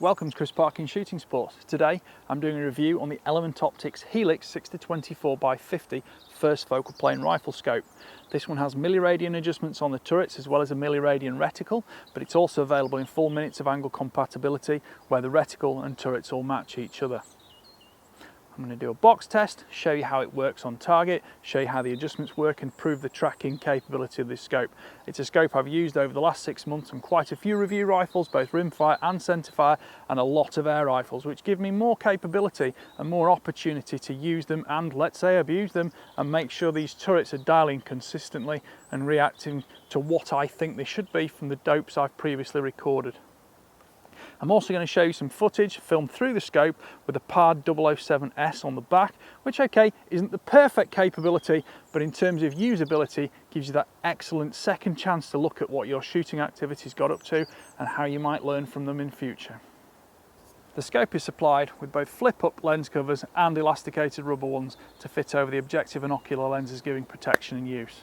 Welcome to Chris Parkin Shooting Sports. Today I'm doing a review on the Element Optics Helix 6-24x50 first focal plane rifle scope. This one has milliradian adjustments on the turrets as well as a milliradian reticle, but it's also available in full minutes of angle compatibility where the reticle and turrets all match each other. I'm going to do a box test, show you how it works on target, show you how the adjustments work and prove the tracking capability of this scope. It's a scope I've used over the last 6 months on quite a few review rifles, both rimfire and centerfire, and a lot of air rifles, which give me more capability and more opportunity to use them and, let's say, abuse them and make sure these turrets are dialing consistently and reacting to what I think they should be from the dopes I've previously recorded. I'm also going to show you some footage filmed through the scope with a PARD 007S on the back, which, okay, isn't the perfect capability, but in terms of usability gives you that excellent second chance to look at what your shooting activities got up to and how you might learn from them in future. The scope is supplied with both flip-up lens covers and elasticated rubber ones to fit over the objective and ocular lenses, giving protection and use.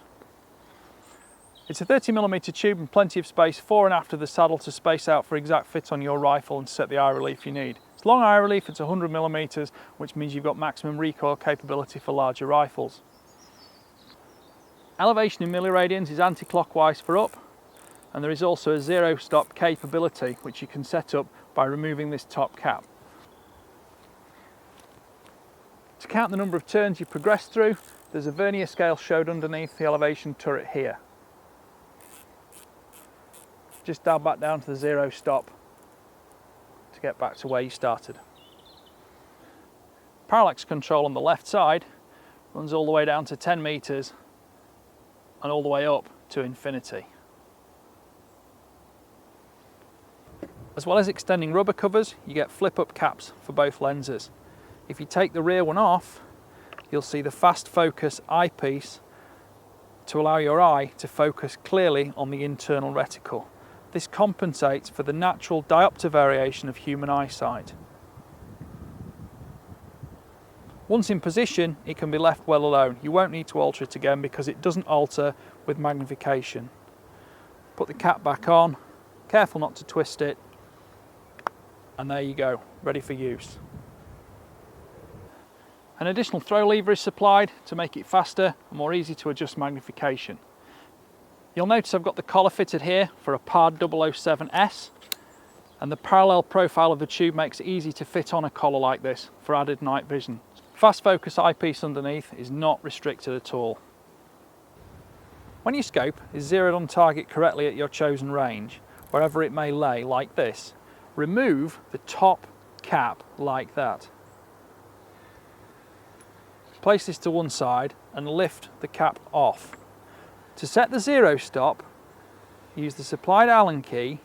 It's a 30mm tube and plenty of space fore and after the saddle to space out for exact fit on your rifle and set the eye relief you need. It's long eye relief, it's 100mm, which means you've got maximum recoil capability for larger rifles. Elevation in milliradians is anti-clockwise for up, and there is also a zero stop capability which you can set up by removing this top cap. To count the number of turns you progress through, there's a vernier scale showed underneath the elevation turret here. Just dial back down to the zero stop to get back to where you started. Parallax control on the left side runs all the way down to 10 meters and all the way up to infinity. As well as extending rubber covers, you get flip-up caps for both lenses. If you take the rear one off, you'll see the fast focus eyepiece to allow your eye to focus clearly on the internal reticle. This compensates for the natural diopter variation of human eyesight. Once in position, it can be left well alone. You won't need to alter it again because it doesn't alter with magnification. Put the cap back on, careful not to twist it, and there you go, ready for use. An additional throw lever is supplied to make it faster and more easy to adjust magnification. You'll notice I've got the collar fitted here for a PARD 007S, and the parallel profile of the tube makes it easy to fit on a collar like this for added night vision. Fast focus eyepiece underneath is not restricted at all. When your scope is zeroed on target correctly at your chosen range, wherever it may lay like this, remove the top cap like that. Place this to one side and lift the cap off. To set the zero stop, use the supplied Allen key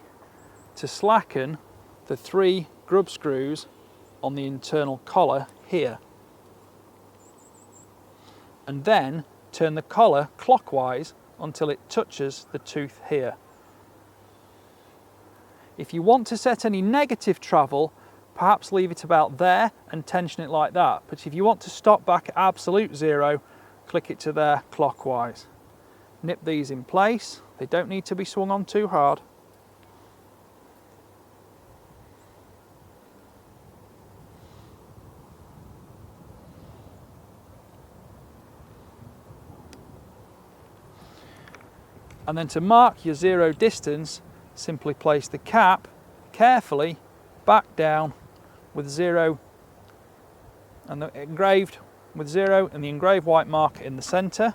to slacken the 3 grub screws on the internal collar here. And then turn the collar clockwise until it touches the tooth here. If you want to set any negative travel, perhaps leave it about there and tension it like that. But if you want to stop back at absolute zero, click it to there clockwise. Nip these in place, they don't need to be swung on too hard. And then to mark your zero distance, simply place the cap carefully back down with zero and engraved with zero and the engraved white marker in the centre,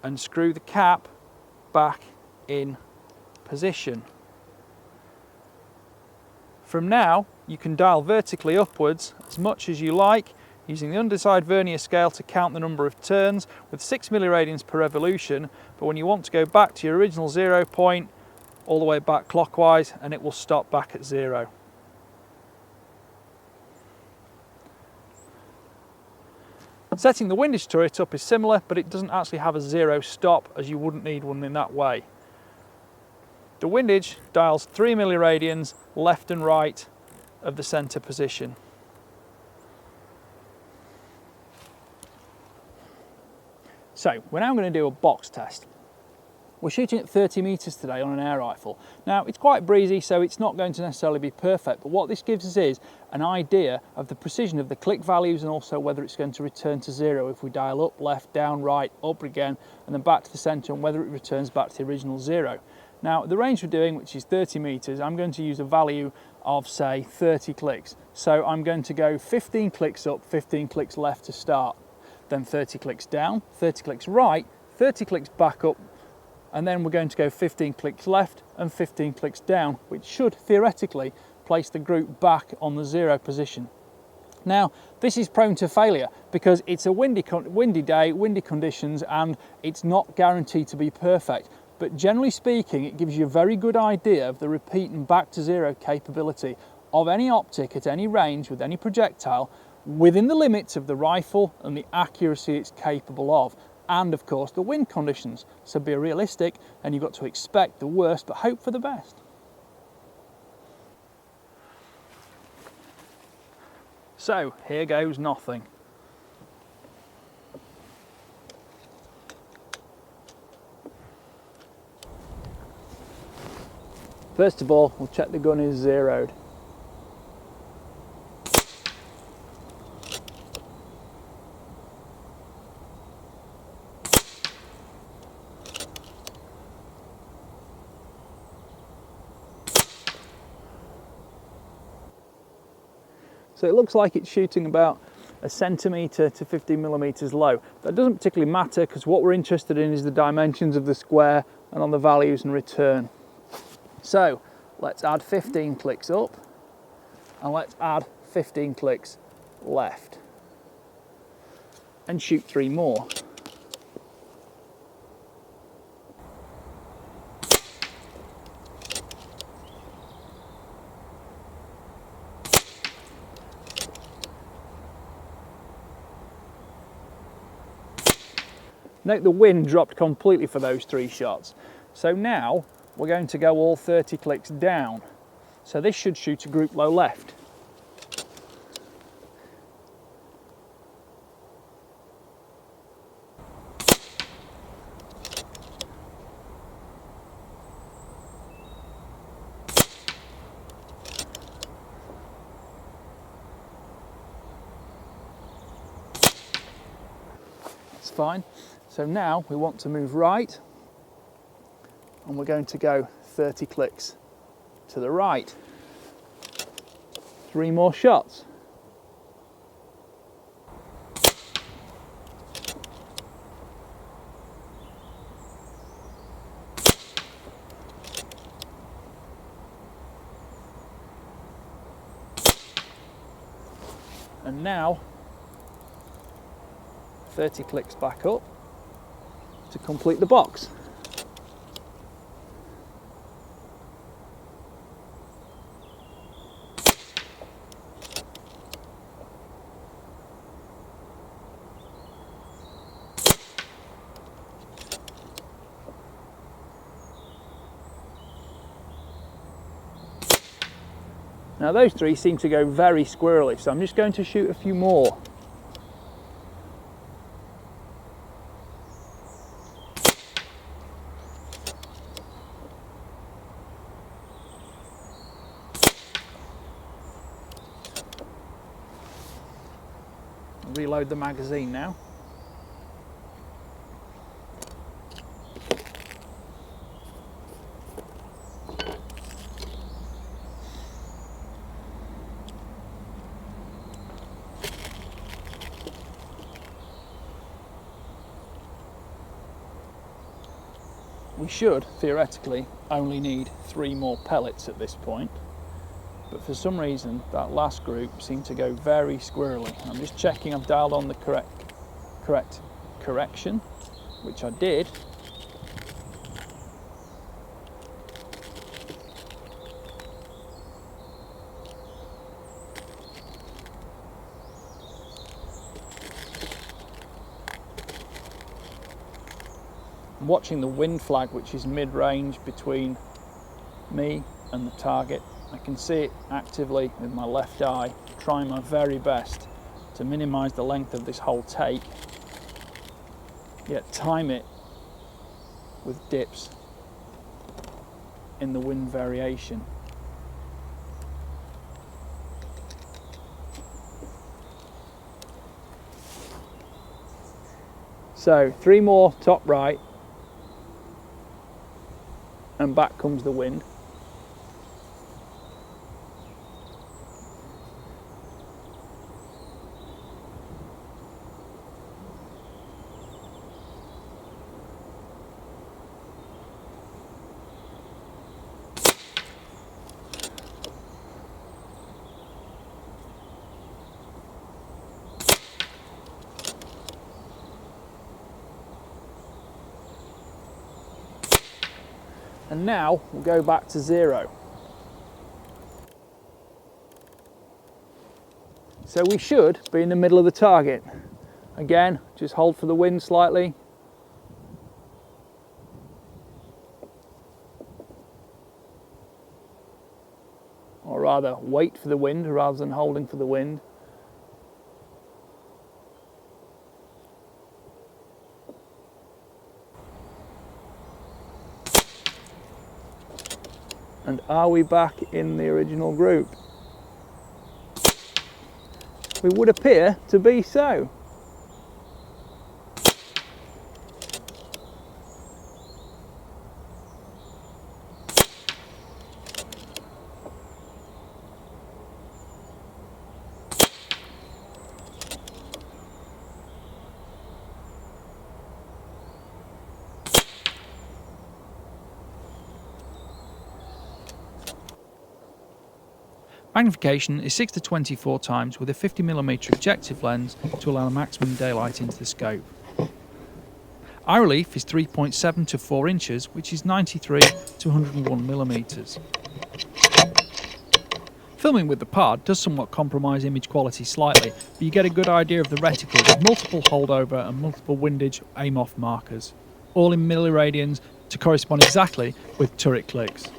and screw the cap back in position. From now, you can dial vertically upwards as much as you like, using the underside vernier scale to count the number of turns with 6 milliradians per revolution, but when you want to go back to your original 0 point, all the way back clockwise, and it will stop back at 0. Setting the windage turret up is similar, but it doesn't actually have a zero stop, as you wouldn't need one in that way. The windage dials 3 milliradians left and right of the centre position. So we're now going to do a box test. We're shooting at 30 metres today on an air rifle. Now it's quite breezy, so it's not going to necessarily be perfect, but what this gives us is an idea of the precision of the click values and also whether it's going to return to zero if we dial up, left, down, right, up again, and then back to the centre, and whether it returns back to the original zero. Now the range we're doing, which is 30 metres, I'm going to use a value of say 30 clicks. So I'm going to go 15 clicks up, 15 clicks left to start, then 30 clicks down, 30 clicks right, 30 clicks back up, and then we're going to go 15 clicks left and 15 clicks down, which should theoretically place the group back on the zero position. Now, this is prone to failure because it's a windy day, windy conditions, and it's not guaranteed to be perfect. But generally speaking, it gives you a very good idea of the repeat and back to zero capability of any optic at any range with any projectile within the limits of the rifle and the accuracy it's capable of. And of course the wind conditions. So be realistic, and you've got to expect the worst but hope for the best. So here goes nothing. First of all, we'll check the gun is zeroed. So it looks like it's shooting about a centimetre to 15 millimetres low. That doesn't particularly matter because what we're interested in is the dimensions of the square and on the values and return. So let's add 15 clicks up and let's add 15 clicks left and shoot 3 more. Note the wind dropped completely for those 3 shots. So now we're going to go all 30 clicks down. So this should shoot a group low left. That's fine. So now we want to move right, and we're going to go 30 clicks to the right. 3 more shots. And now 30 clicks back up to complete the box. Now those 3 seem to go very squirrely, so I'm just going to shoot a few more. Reload the magazine now. We should theoretically only need 3 more pellets at this point, but for some reason that last group seemed to go very squirrely. I'm just checking I've dialed on the correct correction, which I did. I'm watching the wind flag, which is mid-range between me and the target. I can see it actively with my left eye, trying my very best to minimise the length of this whole take, yet time it with dips in the wind variation. So 3 more top right, and back comes the wind. And now we'll go back to 0. So we should be in the middle of the target. Again, just hold for the wind slightly. Or rather, wait for the wind rather than holding for the wind. And are we back in the original group? We would appear to be so. Magnification is 6 to 24 times with a 50mm objective lens to allow maximum daylight into the scope. Eye relief is 3.7 to 4 inches, which is 93 to 101mm. Filming with the PARD does somewhat compromise image quality slightly, but you get a good idea of the reticle with multiple holdover and multiple windage aim-off markers, all in milliradians to correspond exactly with turret clicks.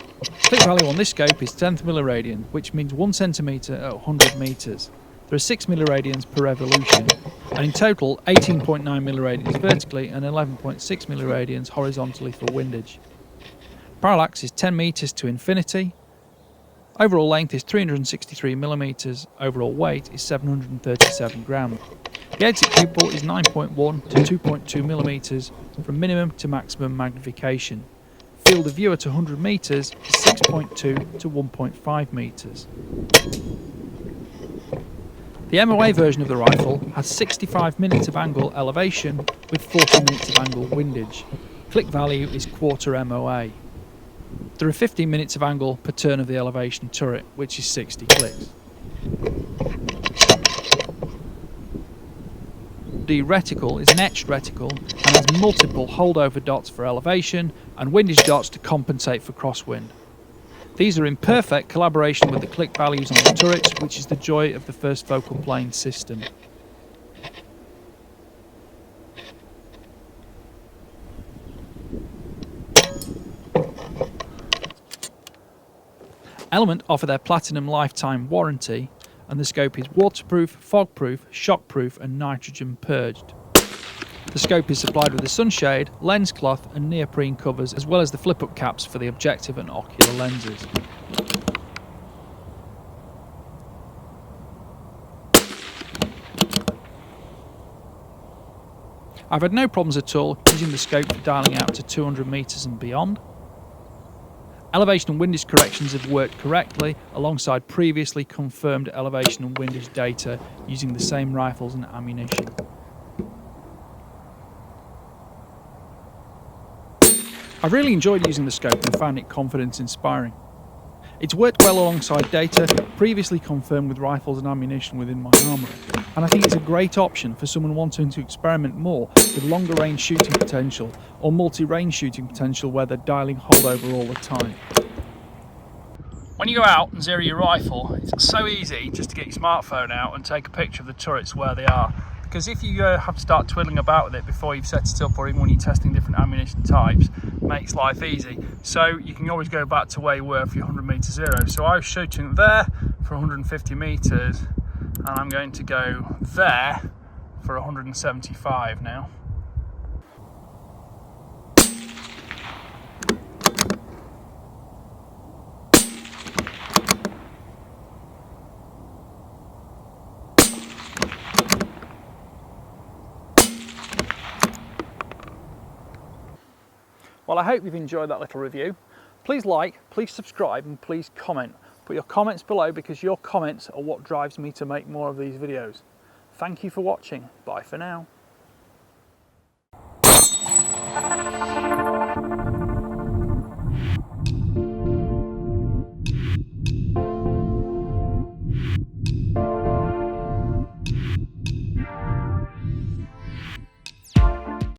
Click value on this scope is 10th milliradian, which means 1 centimetre at 100 metres. There are 6 milliradians per revolution, and in total 18.9 milliradians vertically and 11.6 milliradians horizontally for windage. Parallax is 10 metres to infinity. Overall length is 363 millimetres. Overall weight is 737 grams. The exit pupil is 9.1 to 2.2 millimetres from minimum to maximum magnification. Field of view at 100 metres is 6.2 to 1.5 metres. The MOA version of the rifle has 65 minutes of angle elevation with 40 minutes of angle windage. Click value is quarter MOA. There are 15 minutes of angle per turn of the elevation turret, which is 60 clicks. The reticle is an etched reticle and has multiple holdover dots for elevation and windage dots to compensate for crosswind. These are in perfect collaboration with the click values on the turrets, which is the joy of the first focal plane system. Element offer their platinum lifetime warranty, and the scope is waterproof, fog-proof, shock-proof and nitrogen purged. The scope is supplied with a sunshade, lens cloth and neoprene covers, as well as the flip-up caps for the objective and ocular lenses. I've had no problems at all using the scope for dialing out to 200 metres and beyond. Elevation and windage corrections have worked correctly alongside previously confirmed elevation and windage data using the same rifles and ammunition. I've really enjoyed using the scope and found it confidence inspiring. It's worked well alongside data previously confirmed with rifles and ammunition within my armoury, and I think it's a great option for someone wanting to experiment more with longer range shooting potential or multi-range shooting potential where they're dialing holdover all the time. When you go out and zero your rifle, it's so easy just to get your smartphone out and take a picture of the turrets where they are. Because if you have to start twiddling about with it before you've set it up, or even when you're testing different ammunition types, it makes life easy. So you can always go back to where you were for your 100 metre zero. So I was shooting there for 150 metres, and I'm going to go there for 175 now. Well, I hope you've enjoyed that little review. Please like, please subscribe, and please comment. Put your comments below because your comments are what drives me to make more of these videos. Thank you for watching. Bye for now.